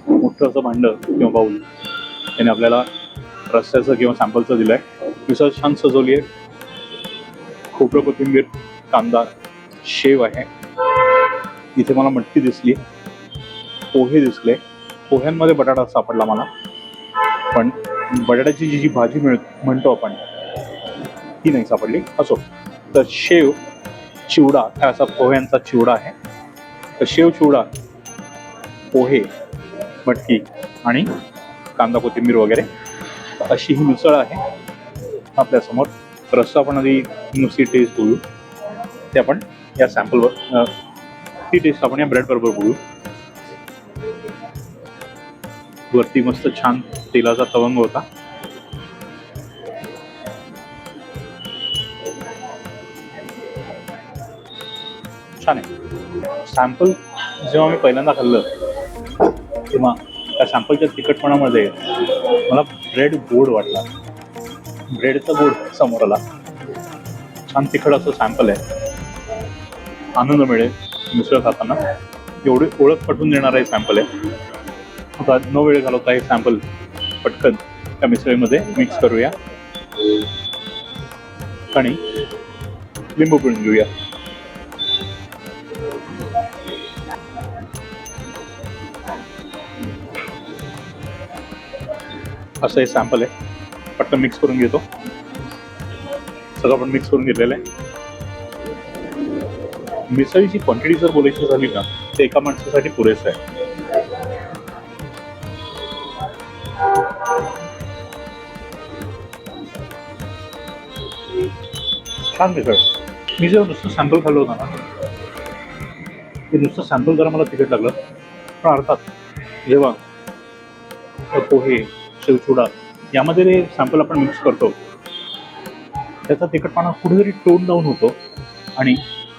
मोठं असं भांडं किंवा बाऊल त्याने आपल्याला रस्त्याचं किंवा सॅम्पलचं दिलं आहे. मिसळ छान सजवली आहे. खोबरं, कोथिंबीर, कांदा, शेव आहे. इथे मला मटकी दिसली, पोहे दिसले. पोह्यांमध्ये बटाटा सापडला मला, पण बटाट्याची जी भाजी म्हणतो आपण ती नाही सापडली. असो, तर शेव, चिवडा हा असा पोह्यांचा चिवडा आहे. तर शेव, चिवडा, पोहे, मटकी आणि कांदा, कोथिंबीर वगैरे अशी ही मिसळ आहे आपल्यासमोर. रस्सा आपण आधी नुसती टेस्ट बघू, ते आपण या सॅम्पलवर ती टेस्ट आपण या ब्रेड बरोबर बघू. वरती मस्त छान तेलाचा तवंग होता. छान आहे. सॅम्पल जेव्हा मी पहिल्यांदा खाल्लं तेव्हा त्या सॅम्पलच्या तिखटपणामध्ये मला ब्रेड गोड वाटला. ब्रेडचा गोड समोर आला. छान तिखट असं सॅम्पल आहे. आनंद मिळेल मिसळ खाताना. एवढी ओळख पटवून देणारा हे सॅम्पल आहे. आता न वेळ घालवता हे सॅम्पल पटकन त्या मिसळीमध्ये मिक्स करूया आणि लिंबू पिळून घेऊया. असं हे सॅम्पल आहे. पटकन मिक्स करून घेतो. सगळं आपण मिक्स करून घेतलेलं आहे. मिसळीची क्वांटिटी जर बोलायची झाली ना, ते एका माणसासाठी पुरेसं आहे. छान मिसळ. मी जेव्हा नुसतं सॅम्पल खाल्लं होतं ना, ते नुसतं सॅम्पल जरा मला तिखट लागलं. पण अर्थात जेव्हा पोहे, शेवचिवडा यामध्ये ते सॅम्पल आपण मिक्स करतो, त्याचा तिखटपणा कुठेतरी टोन डाऊन होतो आणि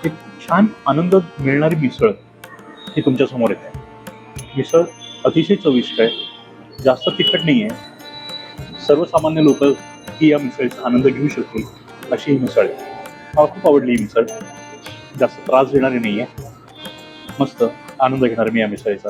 एक छान आनंद मिळणारी मिसळ ही तुमच्यासमोर येते. मिसळ अतिशय चविष्ट आहे, जास्त तिखट नाही आहे. सर्वसामान्य लोक ही या मिसळीचा आनंद घेऊ शकतील अशी ही मिसळ आहे. मला खूप आवडली ही मिसळ. जास्त त्रास देणारी नाही आहे. मस्त आनंद घेणार मी या मिसळीचा.